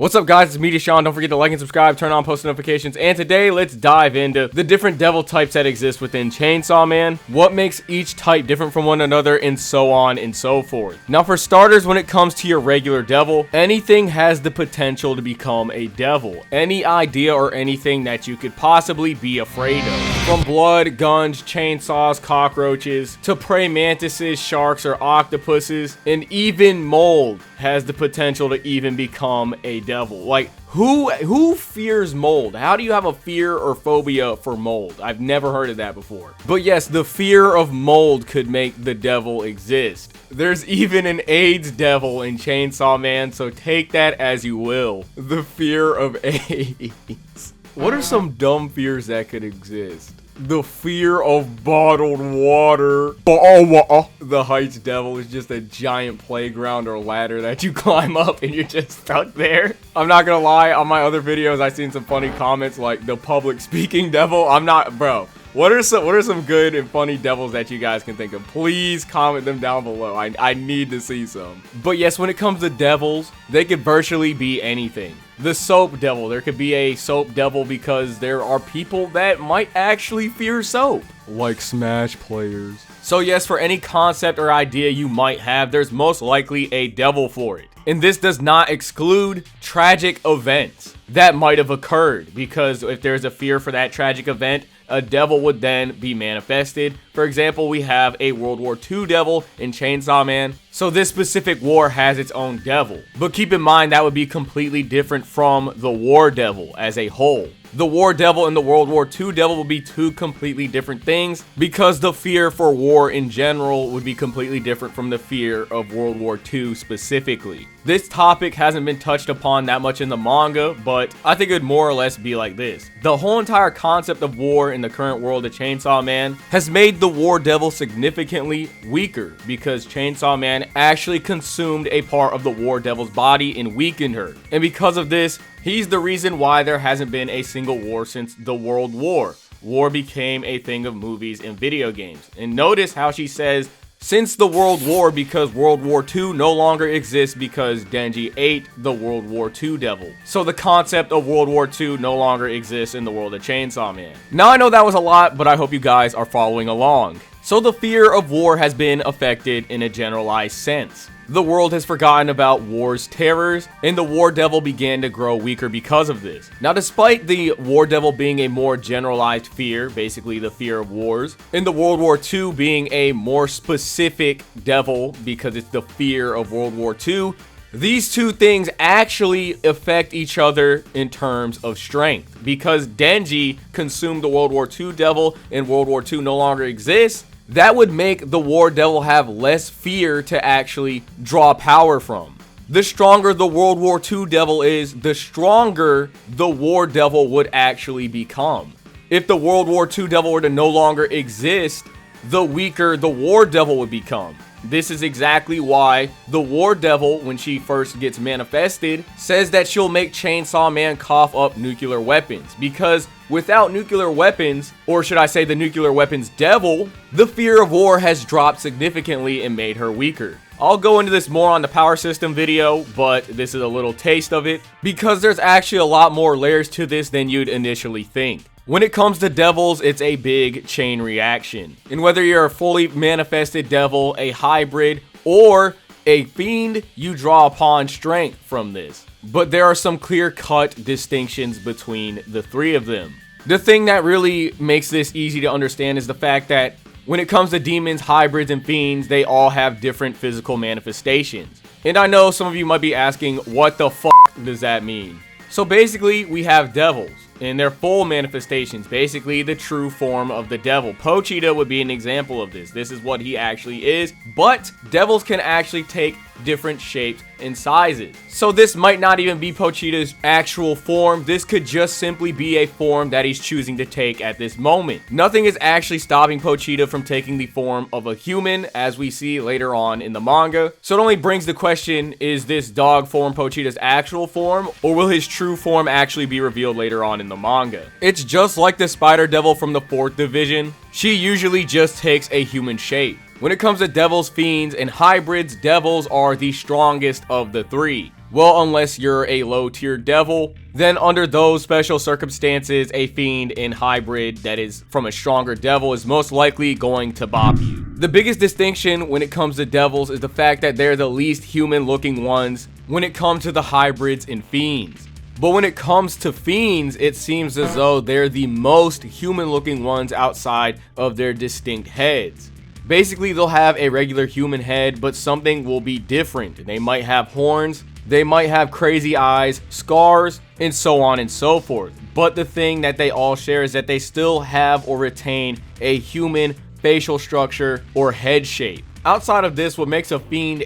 What's up guys, it's me Deshaun. Don't forget to like and subscribe, turn on post notifications, and today let's dive into the different devil types that exist within Chainsawman, what makes each type different from one another, and so on and so forth. Now for starters, when it comes to your regular devil, anything has the potential to become a devil. Any idea or anything that you could possibly be afraid of. From blood, guns, chainsaws, cockroaches, to prey mantises, sharks, or octopuses, and even mold has the potential to even become a devil. Like, who fears mold? How do you have a fear or phobia for mold? I've never heard of that before. But yes, the fear of mold could make the devil exist. There's even an AIDS devil in Chainsawman, so take that as you will. The fear of AIDS. What are some dumb fears that could exist? The fear of bottled water. The Heights devil is just a giant playground or ladder that you climb up and you're just stuck there. I'm not gonna lie, on my other videos I've seen some funny comments like the public speaking devil. Bro. What are some good and funny devils that you guys can think of? Please comment them down below. I need to see some. But yes, when it comes to devils, they could virtually be anything. The soap devil. There could be a soap devil because there are people that might actually fear soap. Like Smash players. So yes, for any concept or idea you might have, there's most likely a devil for it. And this does not exclude tragic events that might have occurred, because if there's a fear for that tragic event, a devil would then be manifested. For example, we have a World War II devil in Chainsawman. So this specific war has its own devil. But keep in mind that would be completely different from the war devil as a whole. The war devil and the World War II devil would be two completely different things, because the fear for war in general would be completely different from the fear of World War II specifically. This topic hasn't been touched upon that much in the manga, but I think it would more or less be like this. The whole entire concept of war in the current world of Chainsawman has made the war devil significantly weaker, because Chainsawman actually consumed a part of the war devil's body and weakened her. And because of this, he's the reason why there hasn't been a single war since the World War. War became a thing of movies and video games. And notice how she says, since the World War, because World War II no longer exists because Denji ate the World War II devil. So the concept of World War II no longer exists in the world of Chainsawman. Now I know that was a lot, but I hope you guys are following along. So the fear of war has been affected in a generalized sense. The world has forgotten about war's terrors, and the war devil began to grow weaker because of this. Now, despite the war devil being a more generalized fear, basically the fear of wars, and the World War II being a more specific devil because it's the fear of World War II, these two things actually affect each other in terms of strength. Because Denji consumed the World War II devil and World War II no longer exists, that would make the war devil have less fear to actually draw power from. The stronger the World War II devil is, the stronger the war devil would actually become. If the World War II devil were to no longer exist, the weaker the war devil would become. This is exactly why the war devil, when she first gets manifested, says that she'll make Chainsawman cough up nuclear weapons, because without nuclear weapons, or should I say the nuclear weapons devil, the fear of war has dropped significantly and made her weaker. I'll go into this more on the power system video, but this is a little taste of it, because there's actually a lot more layers to this than you'd initially think. When it comes to devils, it's a big chain reaction. And whether you're a fully manifested devil, a hybrid, or a fiend, you draw upon strength from this. But there are some clear-cut distinctions between the three of them. The thing that really makes this easy to understand is the fact that when it comes to demons, hybrids, and fiends, they all have different physical manifestations. And I know some of you might be asking, what the fuck does that mean? So basically, we have devils in their full manifestations, basically the true form of the devil. Pochita would be an example of this. This is what he actually is, but devils can actually take different shapes and sizes. So this might not even be Pochita's actual form. This could just simply be a form that he's choosing to take at this moment. Nothing is actually stopping Pochita from taking the form of a human, as we see later on in the manga. So it only brings the question, is this dog form Pochita's actual form, or will his true form actually be revealed later on in the manga? It's just like the spider devil from the 4th division. She usually just takes a human shape. When it comes to devils, fiends, and hybrids, devils are the strongest of the three. Well, unless you're a low tier devil, then under those special circumstances, a fiend in hybrid that is from a stronger devil is most likely going to bop you. The biggest distinction when it comes to devils is the fact that they're the least human looking ones when it comes to the hybrids and fiends. But when it comes to fiends, it seems as though they're the most human looking ones outside of their distinct heads. Basically, they'll have a regular human head, but something will be different. They might have horns, they might have crazy eyes, scars, and so on and so forth. But the thing that they all share is that they still have or retain a human facial structure or head shape. Outside of this, what makes a fiend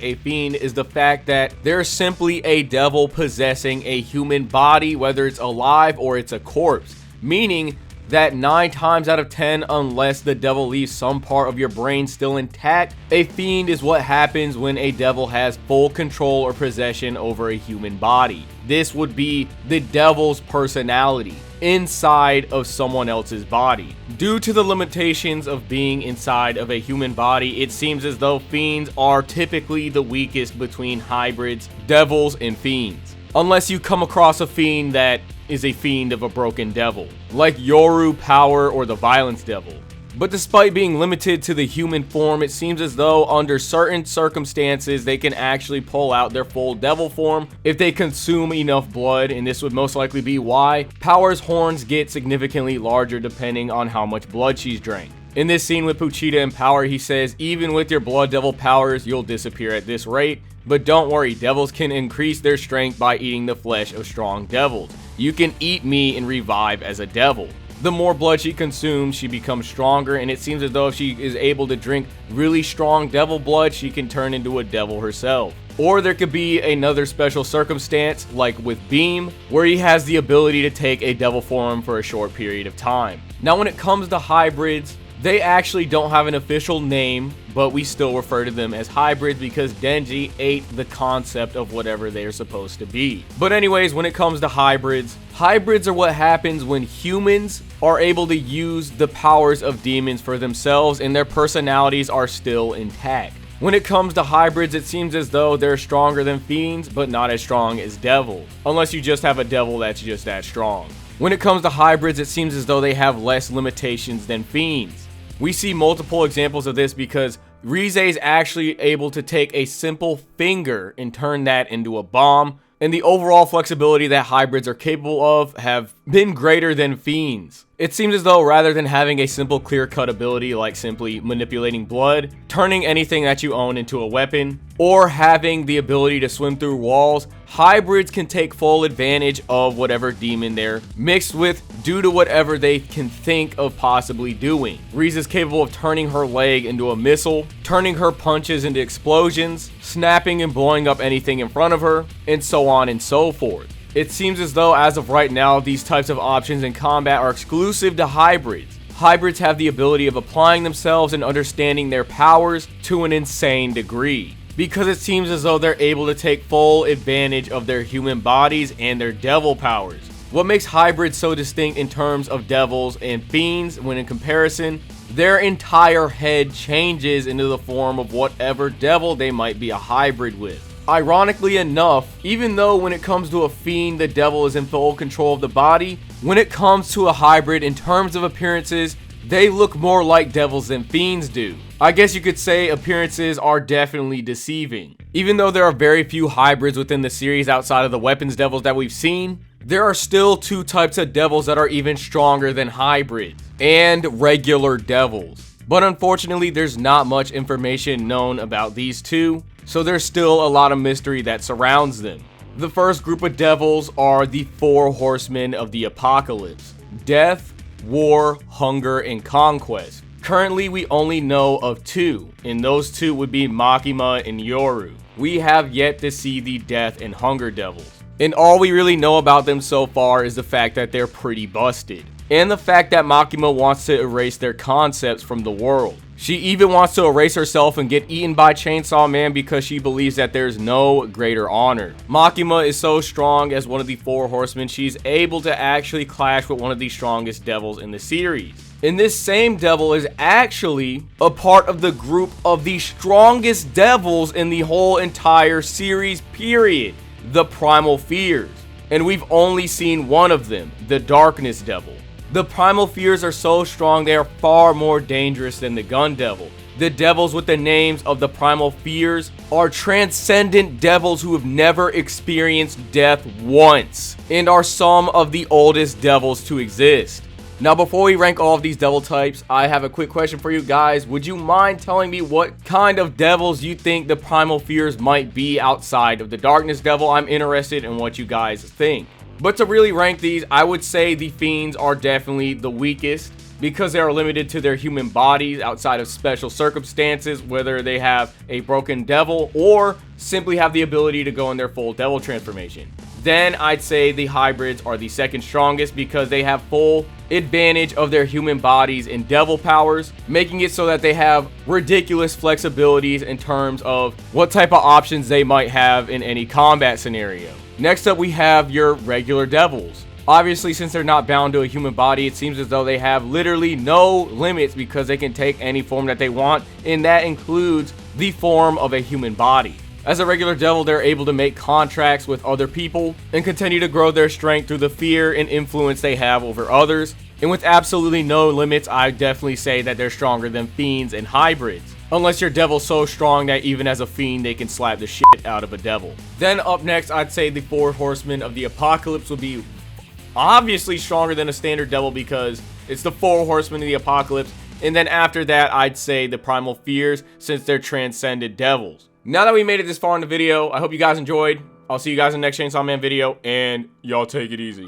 is the fact that they're simply a devil possessing a human body, whether it's alive or it's a corpse. Meaning that 9 times out of 10, unless the devil leaves some part of your brain still intact, a fiend is what happens when a devil has full control or possession over a human body. This would be the devil's personality inside of someone else's body. Due to the limitations of being inside of a human body, it seems as though fiends are typically the weakest between hybrids, devils, and fiends. Unless you come across a fiend that is a fiend of a broken devil, like Yoru, Power, or the Violence Devil. But despite being limited to the human form, it seems as though under certain circumstances they can actually pull out their full devil form if they consume enough blood, and this would most likely be why Power's horns get significantly larger depending on how much blood she's drank. In this scene with Pochita and Power, he says, even with your blood devil powers, you'll disappear at this rate. But don't worry, devils can increase their strength by eating the flesh of strong devils. You can eat me and revive as a devil. The more blood she consumes, she becomes stronger, and it seems as though if she is able to drink really strong devil blood, she can turn into a devil herself. Or there could be another special circumstance, like with Beam, where he has the ability to take a devil form for a short period of time. Now, when it comes to hybrids, they actually don't have an official name, but we still refer to them as hybrids because Denji ate the concept of whatever they are supposed to be. But anyways, when it comes to hybrids are what happens when humans are able to use the powers of demons for themselves and their personalities are still intact. When it comes to hybrids, it seems as though they're stronger than fiends, but not as strong as devils, unless you just have a devil that's just that strong. When it comes to hybrids, it seems as though they have less limitations than fiends. We see multiple examples of this because Rize is actually able to take a simple finger and turn that into a bomb, and the overall flexibility that hybrids are capable of have been greater than fiends. It seems as though rather than having a simple clear-cut ability like simply manipulating blood, turning anything that you own into a weapon, or having the ability to swim through walls, hybrids can take full advantage of whatever demon they're mixed with due to whatever they can think of possibly doing. Rize is capable of turning her leg into a missile, turning her punches into explosions, snapping and blowing up anything in front of her, and so on and so forth. It seems as though as of right now, these types of options in combat are exclusive to hybrids. Hybrids have the ability of applying themselves and understanding their powers to an insane degree, because it seems as though they're able to take full advantage of their human bodies and their devil powers. What makes hybrids so distinct in terms of devils and fiends when in comparison, their entire head changes into the form of whatever devil they might be a hybrid with. Ironically enough, even though when it comes to a fiend, the devil is in full control of the body, when it comes to a hybrid in terms of appearances, they look more like devils than fiends do. I guess you could say appearances are definitely deceiving. Even though there are very few hybrids within the series outside of the weapons devils that we've seen, there are still 2 types of devils that are even stronger than hybrids, and regular devils. But unfortunately, there's not much information known about these 2. So there's still a lot of mystery that surrounds them. The first group of devils are the 4 horsemen of the apocalypse: death, war, hunger, and conquest. Currently, we only know of 2, and those 2 would be Makima and Yoru. We have yet to see the death and hunger devils, and all we really know about them so far is the fact that they're pretty busted, and the fact that Makima wants to erase their concepts from the world. She even wants to erase herself and get eaten by Chainsawman because she believes that there's no greater honor. Makima is so strong as one of the 4 horsemen, she's able to actually clash with one of the strongest devils in the series. And this same devil is actually a part of the group of the strongest devils in the whole entire series, period. the primal fears. And we've only seen one of them, the darkness devil. The primal fears are so strong they are far more dangerous than the gun devil. The devils with the names of the primal fears are transcendent devils who have never experienced death once, and are some of the oldest devils to exist. Now, before we rank all of these devil types, I have a quick question for you guys. Would you mind telling me what kind of devils you think the primal fears might be outside of the darkness devil? I'm interested in what you guys think. But to really rank these, I would say the fiends are definitely the weakest, because they are limited to their human bodies outside of special circumstances, whether they have a broken devil or simply have the ability to go in their full devil transformation. Then I'd say the hybrids are the second strongest because they have full advantage of their human bodies and devil powers, making it so that they have ridiculous flexibilities in terms of what type of options they might have in any combat scenario. Next up, we have your regular devils. Obviously, since they're not bound to a human body, it seems as though they have literally no limits because they can take any form that they want, and that includes the form of a human body. As a regular devil, they're able to make contracts with other people and continue to grow their strength through the fear and influence they have over others. And with absolutely no limits, I definitely say that they're stronger than fiends and hybrids. Unless your devil's so strong that even as a fiend, they can slap the shit out of a devil. Then up next, I'd say the 4 horsemen of the apocalypse would be obviously stronger than a standard devil because it's the 4 horsemen of the apocalypse. And then after that, I'd say the primal fears, since they're transcended devils. Now that we made it this far in the video, I hope you guys enjoyed. I'll see you guys in the next Chainsawman video, and y'all take it easy.